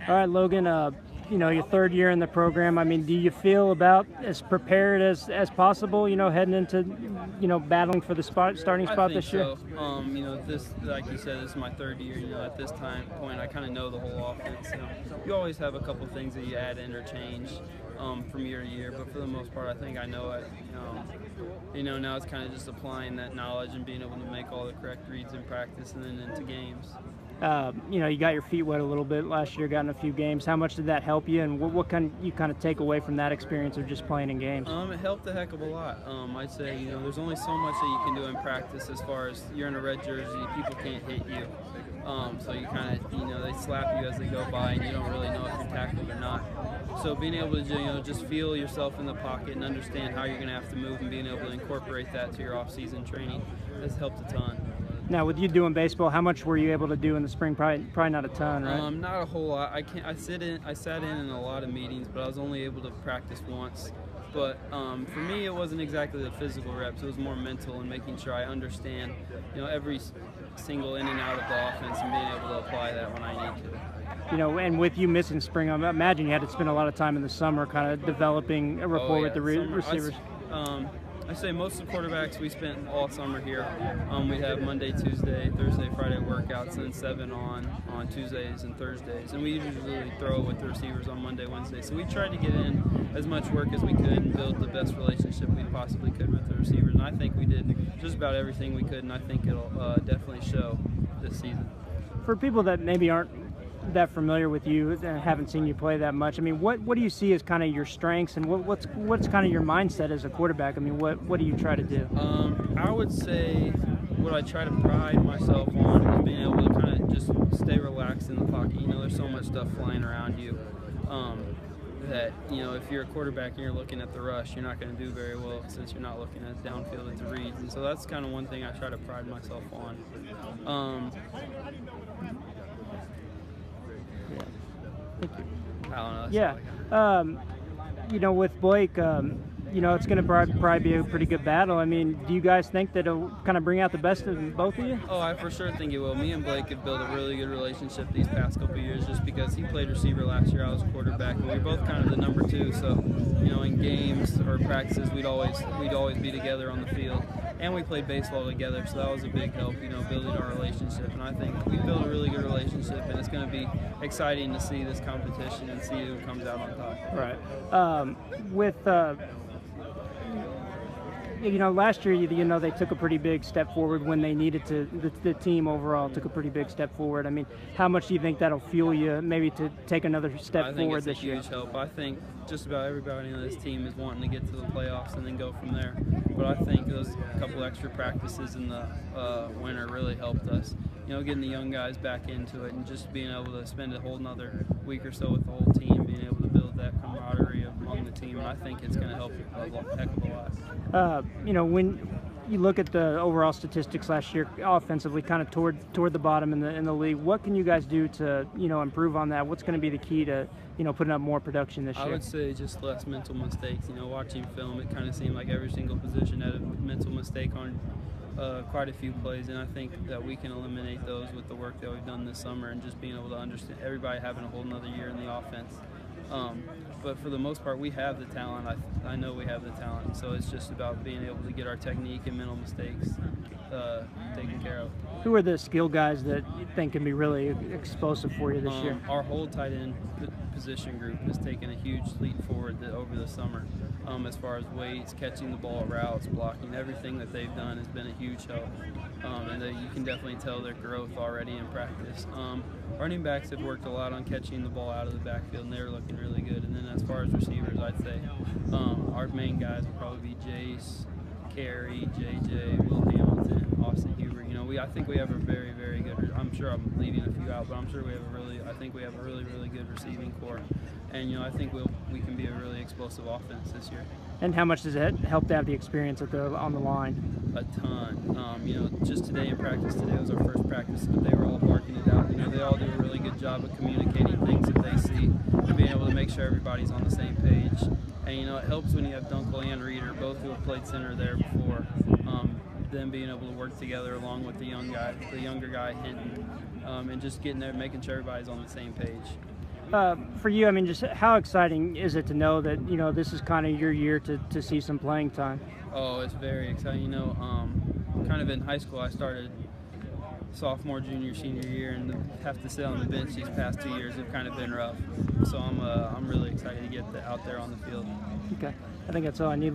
All right, Logan, your third year in the program. I mean, do you feel about as prepared as possible, heading into, battling for the starting spot this year? So. This, like you said, this is my third year. At this point, I kind of know the whole offense. You always have a couple things that you add in or change from year to year, but for the most part, I think I know it. Now it's kind of just applying that knowledge and being able to make all the correct reads in practice and then into games. You got your feet wet a little bit last year, got in a few games. How much did that help you, and what can you kind of take away from that experience of just playing in games? It helped a heck of a lot. I'd say, there's only so much that you can do in practice as far as you're in a red jersey, people can't hit you. So you kind of, they slap you as they go by, and you don't really know if you're tackled or not. So being able to, just feel yourself in the pocket and understand how you're going to have to move and being able to incorporate that to your off-season training has helped a ton. Now, with you doing baseball, how much were you able to do in the spring? Probably not a ton, right? Not a whole lot. I sat in a lot of meetings, but I was only able to practice once. But for me, it wasn't exactly the physical reps. It was more mental and making sure I understand, every single in and out of the offense and being able to apply that when I need to. And with you missing spring, I imagine you had to spend a lot of time in the summer kind of developing a rapport with the receivers. I say most of the quarterbacks we spent all summer here. We have Monday, Tuesday, Thursday, Friday workouts, and 7 on Tuesdays and Thursdays. And we usually throw with the receivers on Monday, Wednesday. So we tried to get in as much work as we could and build the best relationship we possibly could with the receivers. And I think we did just about everything we could, and I think it'll definitely show this season. For people that maybe aren't that familiar with you and haven't seen you play that much, I mean, what do you see as kind of your strengths, and what's kind of your mindset as a quarterback? I mean, what do you try to do? I would say what I try to pride myself on is being able to kind of just stay relaxed in the pocket. There's so much stuff flying around you that, if you're a quarterback and you're looking at the rush, you're not going to do very well since you're not looking at downfield at the reads. And so that's kind of one thing I try to pride myself on. Thank you. I don't know. Yeah. With Blake, it's going to probably be a pretty good battle. I mean, do you guys think that it'll kind of bring out the best in both of you? Oh, I for sure think it will. Me and Blake have built a really good relationship these past couple of years just because he played receiver last year. I was quarterback, and we were both kind of the number 2. So, in games or practices, we'd always be together on the field. And we played baseball together, so that was a big help, building our relationship. And I think we built a really good relationship, and it's going to be exciting to see this competition and see who comes out on top. Right. Last year, they took a pretty big step forward when they needed to. The team overall took a pretty big step forward. I mean, how much do you think that'll fuel you maybe to take another step forward this year? I think it's a huge help. I think just about everybody on this team is wanting to get to the playoffs and then go from there. But I think those couple extra practices in the winter really helped us. Getting the young guys back into it and just being able to spend a whole nother week or so with the whole team, being able to build that camaraderie among the team, and I think it's going to help a heck of a lot. When you look at the overall statistics last year, offensively, kind of toward the bottom in the league, what can you guys do to improve on that? What's going to be the key to putting up more production this year? I would say just less mental mistakes. Watching film, it kind of seemed like every single position had a mental mistake on quite a few plays, and I think that we can eliminate those with the work that we've done this summer and just being able to understand everybody having a whole nother year in the offense. But for the most part, we have the talent. I know we have the talent, so it's just about being able to get our technique and mental mistakes taken care of. Who are the skill guys that you think can be really explosive for you this year? Our whole tight end position group has taken a huge leap forward over the summer as far as weights, catching the ball, routes, blocking. Everything that they've done has been a huge help, and you can definitely tell their growth already in practice. Running backs have worked a lot on catching the ball out of the backfield, and they're looking really good. And then as far as receivers, I'd say our main guys would probably be Jace, Carey, JJ, Will Hamilton, Austin Huber. I think we have a very, very good. I'm sure I'm leaving a few out, but I'm sure we have a really, really good receiving core, and I think we can be a really explosive offense this year. And how much does it help to have the experience on the line? A ton. Just today in practice, today was our first practice, but they were all barking it out. They all do a really good job of communicating things that they see and being able to make sure everybody's on the same page. And it helps when you have Dunkel and Reeder, both who have played center there before. Them being able to work together along with the younger guy Hinton, and just getting there, making sure everybody's on the same page. For you, I mean, just how exciting is it to know that, you know, this is kind of your year to see some playing time? Oh, it's very exciting. You know, kind of in high school, I started sophomore, junior, senior year, and to have to sit on the bench these past 2 years have kind of been rough. So I'm really excited to get out there on the field. Okay, I think that's all I need.